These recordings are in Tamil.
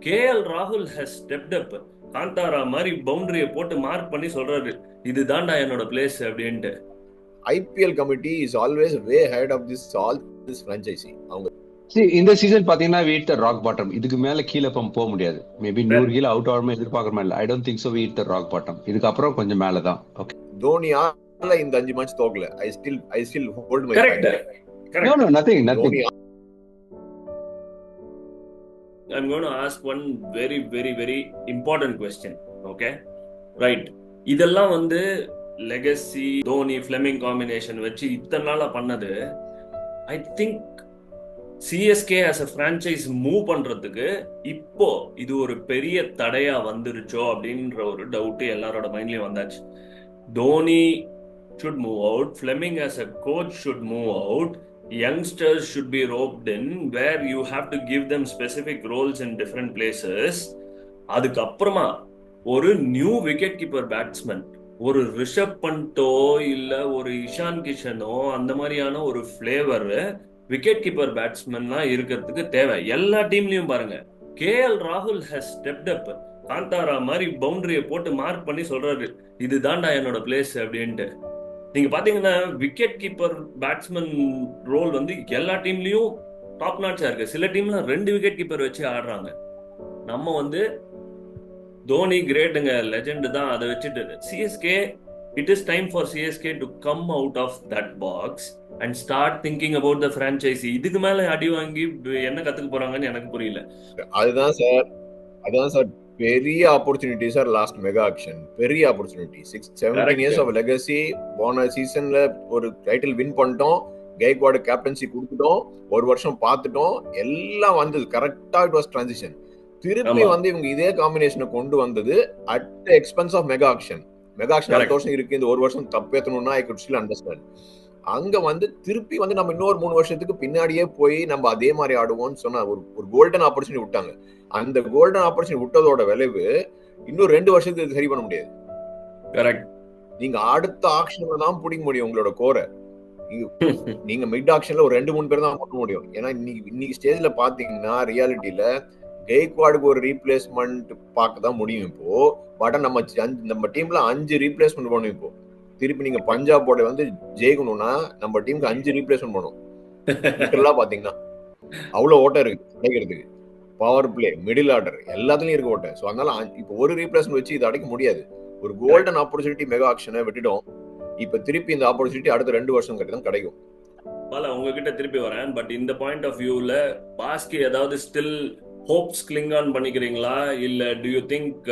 கேஎல் ராகுல் ஹஸ் ஸ்டெப்ட் அப். காந்தாரா மாதிரி பவுண்டரியை போட்டு மார்க் பண்ணி சொல்றாரு, இதுதான்டா என்னோட பிளேஸ் அப்படின்ட்டு. IPL committee is always way ahead of this franchisee. அவங்க இந்த சீசன் பாத்தீங்கன்னா we hit the rock bottom. இதுக்கு மேல கீழே போக முடியாது. மேபி 100 கீழ அவுட் ஆகாம எதிர்பார்க்கற மாதிரி இல்ல. I don't think so we hit the rock bottom. இதுக்கு அப்புறம் கொஞ்சம் மேல தான். ஓகே. தோனியால இந்த 5 match தோக்கல. I still hold my Correct. No, nothing. I'm going to ask one very very very important question. Okay, right. இதெல்லாம் வந்து லெகசி தோனி ஃபிளெமிங் காம்பினேஷன் வச்சு இத்தனை நாளா பண்ணது. I think CSK as a franchise move பண்றதுக்கு இப்போ இது ஒரு பெரிய தடையா வந்துருச்சோ அப்படின்ற ஒரு டவுட் எல்லாரோட மைண்ட்லயும் வந்தாச்சு. Dhoni should move out, Fleming as a coach should move out, youngsters should be roped in where you have to give them specific roles in different places. அதுக்கப்புறமா ஒரு நியூ விக்கெட் கீப்பர் பேட்ஸ்மேன், ஒரு ரிஷப் பண்டோ இல்ல ஒரு இஷான் கிஷனோ அந்த மாதிரியான ஒரு ஃபிளேவர் விக்கெட் கீப்பர் பேட்ஸ்மேன்லாம் இருக்கிறதுக்கு தேவை. எல்லா டீம்லயும் பாருங்க, கேஎல் ராகுல் ஹஸ் ஸ்டெப்ட் அப். காந்தாரா மாதிரி பவுண்டரியை போட்டு மார்க் பண்ணி சொல்றாரு, இதுதான்டா என்னோட பிளேஸ் அப்படின்ட்டு. நீங்க பாத்தீங்கன்னா விக்கெட் கீப்பர் பேட்ஸ்மேன் ரோல் வந்து எல்லா டீம்லயும் டாப் நாட்சா இருக்கு. சில டீம்ல 2 விக்கெட் கீப்பர் வச்சு ஆடுறாங்க. நம்ம வந்து தோனி கிரேட்டுங்க, லெஜெண்ட் தான், அதை வச்சுட்டு CSK it is time for CSK to come out of that box and start thinking about the franchise. இதுக்கு மேல அடி வாங்கி என்ன கத்துக்க போறாங்கன்னு எனக்கு புரியல. அதுதான் சார் பெரிய opportunity sir. Last mega auction பெரிய ஆப்பர்ச்சுனிட்டி. 17 years of legacy. போன சீசன்ல ஒரு டைட்டில் வின் பண்ணிட்டோம், கைக்வாடு கேப்டன்சி கொடுத்துட்டோம், ஒரு வருஷம் பார்த்துட்டோம், எல்லாம் வந்தது கரெக்டா. It was transition. திருப்பி வந்து இவங்க இதே காம்பினேஷனை கொண்டு வந்தது at the expense of mega auction. Mega auction அடுத்த வருஷம் இருக்கு, இந்த ஒரு வருஷம் தப்பேத்தணும்னா ஐ குட் ஸ்டில் அண்டர்ஸ்டாண்ட். அங்க வந்து திருப்பி வந்து நம்ம இன்னொரு 3 வருஷத்துக்கு பின்னாடியே போய் நம்ம அதே மாதிரி ஆடுவோம்னு சொன்னா ஒரு கோல்டன் ஆப்பர்ச்சுனிட்டி விட்டாங்க. அந்த கோல்டன் ஆப்பர்ச்சுனிட்டி விட்டதோட விளைவு இன்னும் 2 வருஷத்துக்கு சரி பண்ண முடியாது. கரெக்ட். நீங்க அடுத்த ஆக்ஷன்ல தான் பிடிக்க முடியும் உங்களோட கோரை. நீங்க மிட் ஆக்ஷன்ல ஒரு 2-3 பேர் தான் பண்ண முடியும். ஏன்னா இன்னைக்கு ஸ்டேஜ்ல பாத்தீங்கன்னா ரியாலிட்டியில கெய்க்வாடுக்கு ஒரு ரீப்ளேஸ்மெண்ட் பார்க்க தான் முடியும் இப்போ. பட் நம்ம டீம்ல 5 ரீப்ளேஸ்மெண்ட் பண்ணும். இப்போ திருப்பி நீங்க பஞ்சாபோட வந்து ஜெயிக்கணும்னா நம்ம டீமுக்கு 5 ரீப்ளேஸ்மெண்ட் பண்ணும். பாத்தீங்கன்னா அவ்வளவு ஓட்டம் இருக்கு கிடைக்கிறதுக்கு. பவர் பிளே, மிடில் ஆர்டர் எல்லாத்துலயும் இருக்கு ஓட்ட. சோ அதனால இப்போ ஒரு ரீப்ளேஸ்மெண்ட் வச்சு இதை அடைக்க முடியாது. ஒரு கோல்டன் ஆப்பர்ச்சுனிட்டி மெகா ஆக்ஷனை விட்டுட்டோம். இப்ப திருப்பி இந்த ஆப்பர்ச்சுனிட்டி அடுத்த 2 வருஷம் தான் கிடைக்கும். உங்ககிட்ட திருப்பி வரேன். பட் இந்த பாயிண்ட் ஆஃப் வியூல பாஸ்கி ஏதாவது ஸ்டில் ஹோப்ஸ் கிளிங் ஆன் பண்ணிக்கிறீங்களா, இல்ல டு யூ திங்க்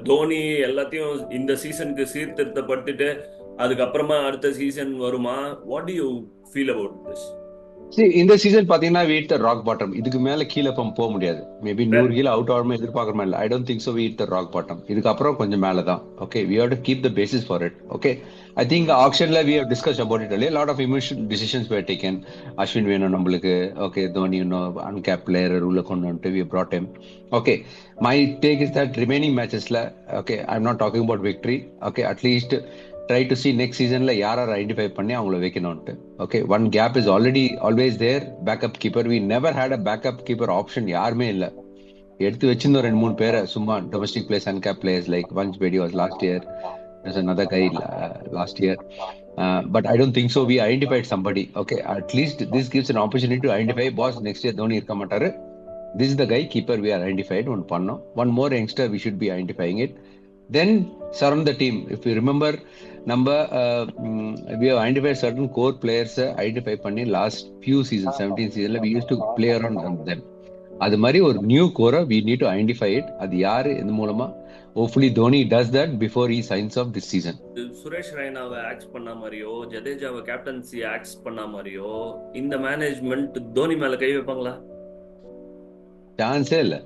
தோனி எல்லாத்தையும் இந்த சீசனுக்கு சீர்திருத்தப்பட்டுட்டு அதுக்கப்புறமா அடுத்த சீசன் வருமா? What to you feel about this? இந்த சீசன் பாத்தீங்கன்னா we hit the rock bottom. இதுக்கு மேல கீழே போக முடியாது. மேபி 100 கீழ அவுட் ஆகாம எதிர்பார்க்கற மாதிரி இல்ல. I don't think so we hit the rock bottom. இதுக்கு அப்புறம் கொஞ்சம் மேல தான். Okay, we have to keep the basis for it. Okay, I think auctionல we have discussed about it earlier. A lot of emotional decisions were taken. Ashwin வேணும் நம்மளுக்கு. Okay, தோனி uncapped player உள்ள கொண்டு வந்து we brought him. Okay, my take is that remaining matchesல, okay, I'm not talking about victory. Okay, at least try to see next seasonல யார் ஐடென்டிஃபை பண்ணி அவங்கள வைக்கணும்ட்டு. Okay, one gap is already always there. Backup keeper, we never had a backup keeper option யாருமே இல்ல. எடுத்து வச்சிருந்தோம் 2-3 பேரை சும்மா domestic players, uncap players like once Bedi was last year, there's another guy last year, but I don't think so we identified somebody. Okay, at least this gives an opportunity to identify boss next year Dhoni irka mattaru, this is the guy keeper we are identified one pannom, one more youngster we should be identifying it, then surround the team. If you remember number we have identified certain core players identify பண்ணி last few seasons 17 seasonல we used to play around them. அது மாதிரி ஒரு நியூ கோரை we need to identify it. அது யாரு இந்த மூலமா hopefully Dhoni does that before he signs off this season. Suresh ரெய்னாவை ஆக்ஸ் பண்ண மாதிரியோ ஜடேஜாவை கேப்டன்சி ஆக்ஸ் பண்ண மாதிரியோ இந்த மேனேஜ்மெண்ட் தோனி மேல கை வைப்பாங்களா? சான்ஸே இல்ல.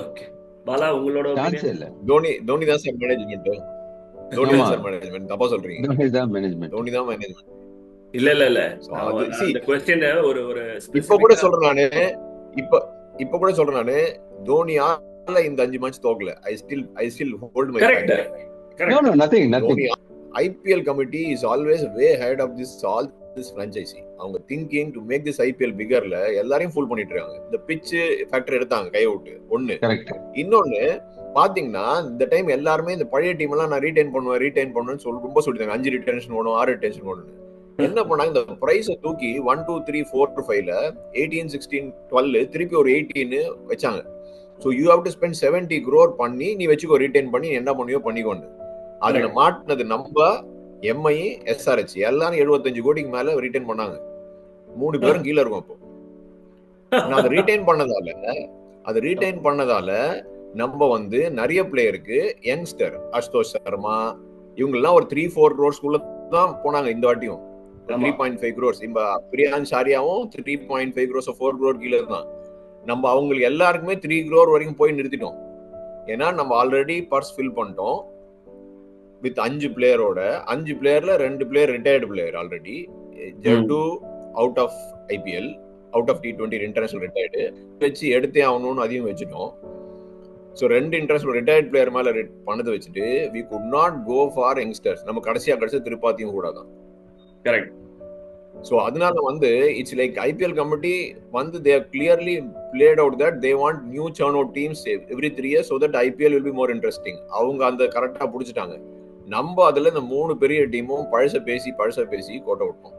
ஓகே பாலா, உங்களோட சான்ஸே இல்ல. தோனி தான் சார் மேனேஜ்மெண்ட். தோனி தான் சார் மேனேஜ்மெண்ட். தப்பா சொல்றீங்க. Dhoni தான் மேனேஜ்மெண்ட். தோனி தான் மேனேஜ்மெண்ட். இல்ல அந்த क्वेश्चन ஒரு இப்ப கூட சொல்றேன் நானு, இப்ப கூட சொல்றேன் நானு, தோனியால இந்த 5 match தோக்கல. I still hold my correct. No, nothing. IPL committee is always way ahead of all this franchise. அவங்க thinking to make this IPL பிகர்ல எல்லாரையும் ஃபுல் பண்ணிட்டு இருக்காங்க. இந்த பிட்ச் ஃபேக்டர் எடுத்தாங்க கையை விட்டு ஒண்ணு. இன்னொன்னு பாத்தீங்கன்னா இந்த டைம் எல்லாருமே இந்த பழைய டீம் எல்லாம் நான் ரீடைன் பண்ணுவேன்னு சொல்லி ரொம்ப சொல்லிட்டாங்க. 5 ரிட்டன்ஷன் வேணும், 6 ரிட்டன்ஷன் வேணும்னு. என்ன பண்ணாங்க, இந்த பிரைஸை தூக்கி 1 2 3 4 5ல 18 16 12 திருப்பி ஒரு 18 வச்சாங்க. So you have to spend 70 crore பண்ணி நீ வச்சுக்கோ, ரீடைன் பண்ணி என்ன பண்ணியோ பண்ணிக்கொண்டு. அதுல மாட்டினது நம்ம எம்ஐ எஸ்ஆர்ஹெச் எல்லாரும் 75 கோடிக்கு மேல ரிட்டைன் பண்ணாங்க. 3 பேரும் கீழே இருக்கும். அப்போ நான் அதை ரீடைன் பண்ணதால நம்ம வந்து நிறைய பிளேயருக்கு யங்ஸ்டர் அசுதோஷ் சர்மா இவங்க எல்லாம் ஒரு 3-4 crores தான் போனாங்க இந்த வாட்டியும். 3.5 crores. பிரியான் ஷாரியாவும் 3.5 crores 4 crore கீழே தான். நம்ம அவங்களுக்கு எல்லாருக்குமே 3 crore வரைக்கும் போய் நிறுத்திட்டோம். ஏன்னா நம்ம ஆல்ரெடி பர்ஸ் ஃபில் பண்ணிட்டோம் வித் 5 பிளேயரோட. 5 பிளேயர்ல 2 பிளேயர் ரிட்டையர்டு பிளேயர் ஆல்ரெடி. ஜெட்டு out of IPL, out of T20 international retired வச்சு எடுத்தே ஆகணும்னு அதையும் வச்சுட்டோம். ஸோ 2 இன்டர்நேஷனல் ரிட்டையர்ட் பிளேயர் மேல பண்ணதை வச்சுட்டு we could not go for youngsters. நம்ம கடைசியா திருப்பாத்தியும் கூட தான். கரெக்ட். ஸோ அதனால வந்து இட்ஸ் லைக் ஐபிஎல் கமிட்டி வந்து they have clearly played out that they want new churn out teams every 3 years so that IPL will be more interesting. அவங்க அந்த கரெக்டா புடிச்சிட்டாங்க. நம்ம அதுல இந்த 3 பெரிய டீமும் பழச பேசி கோட்டை விட்டோம்.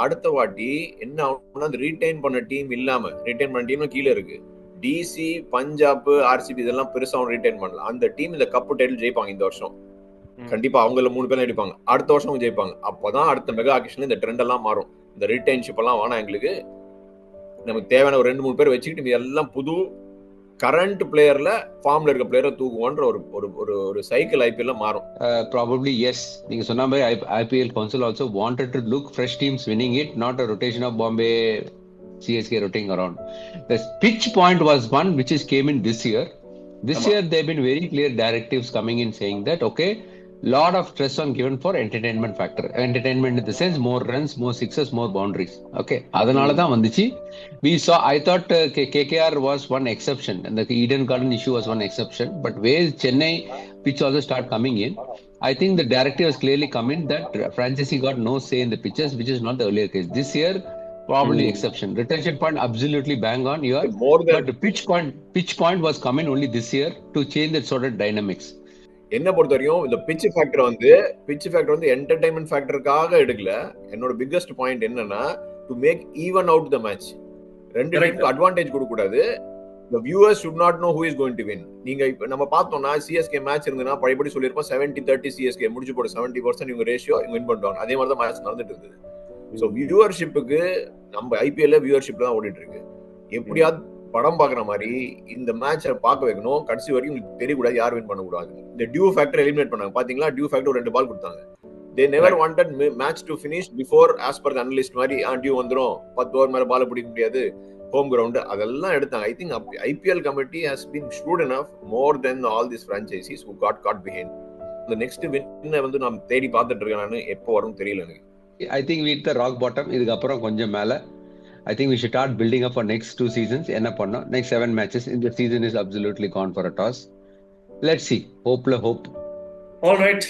அடுத்த வாட்டி என்ன ஆகும்னா, அந்த ரீடைன் பண்ண டீம் இல்லாம ரீடைன் பண்ண டீம் கீழே இருக்கு. டிசி, பஞ்சாப், ஆர்சிபி இதெல்லாம் பெருசா ரீடைன் பண்ணல. அந்த டீம் இந்த கப் டைட்டில் ஜெயிப்பாங்க இந்த வருஷம். கண்டிப்பா அவங்கள 3 பேரும் அடிப்பாங்க. அடுத்த வருஷம் ஜெயிப்பாங்க. அப்பதான் அடுத்த மெகா ஆக்ஷன்ல இந்த ட்ரெண்ட் எல்லாம் மாறும். இந்த ரீடைன்ஷிப் எல்லாம் வேணாம் எங்களுக்கு. நமக்கு தேவையான ஒரு 2-3 பேர் வச்சுக்கிட்டு எல்லாம் புது கரண்ட் பிளேயர்ல ஃபார்ம்ல இருக்க பிளேயரை தூக்குவோன்ற ஒரு சைக்கிள் ஐபிஎல்ல மாறும். Probably yes. நீங்க சொன்ன மாதிரி IPL Council also wanted to look fresh teams winning it, not a rotation of Bombay CSK rotating around. The pitch point was one which is came in this year. This year there have been very clear directives coming in saying that okay, lot of stress on given for entertainment factor. Entertainment in the sense more runs, more sixes, more boundaries. Okay, அதனால தான் வந்துச்சு. We saw, I thought KKR was one exception and the Eden Garden issue was one exception, but where Chennai pitch also start coming in, I think the directive has clearly come in that franchisee got no say in the pitches, which is not the earlier case. This year probably exception. Retention point absolutely bang on here, but the pitch point was coming only this year to change that sort of dynamics. என்ன பொறுத்த வரையும் இந்த பிட்ச் ஃபேக்டர் வந்து என்டர்டைன்மெண்ட் ஃபேக்டருக்காக எடுக்கல. என்னோட பிக்கஸ்ட் பாயிண்ட் என்னன்னா, to make even out the match. 2 டீமுக்கு அட்வான்டேஜ் கொடுக்க கூடாது. the viewers should not know who is going to win. நீங்க இப்ப நம்ம பார்த்தோம்னா சிஎஸ்கே மேட்ச் இருந்ததுன்னா பழையபடி சொல்லியிருப்போம் 70-30 சிஎஸ்கே முடிச்சு போடு 70% இவங்க ரேஷியோ இவங்க வின் பண்ணுவாங்க. அதே மாதிரி தான் மேட்ச் நடந்துட்டு இருந்தது. ஸோ வியூவர்ஷிப்புக்கு நம்ம ஐபிஎல்ல வியூவர்ஷிப் தான் ஓடிட்டு இருக்கு. எப்படியாவது படம் பாக்குற மாதிரி இந்த மேட்சை பார்க்க வைக்கணும். கடைசி வரைக்கும் உங்களுக்கு தெரியக்கூடாது யார் வின் பண்ணக்கூடாது. இந்த டியூ ஃபேக்டர் எலிமினேட் பண்ணாங்க பாத்தீங்களா. டியூ ஃபேக்டர் 2 பால் கொடுத்தாங்க. they never wanted match to finish before as per the analyst மாதிரி டியூ வந்துரும் 10 ஓவர் மேல பால் பிடிக்க முடியாது ஹோம் கிரவுண்ட் அதெல்லாம் எடுத்தாங்க. I think IPL committee has been shrewd enough more than all these franchises who got caught behind. the next win வந்து நான் தேடி பார்த்துட்டு இருக்கேன். நான் எப்போ வரும் தெரியல எனக்கு. I think we hit the rock bottom. இதுக்கு அப்புறம் கொஞ்சம் மேல I think we should start building up for next 2 seasons. என்ன பண்ணோம் next 7 matches in the season is absolutely gone for a toss. Let's see. Hope. All right.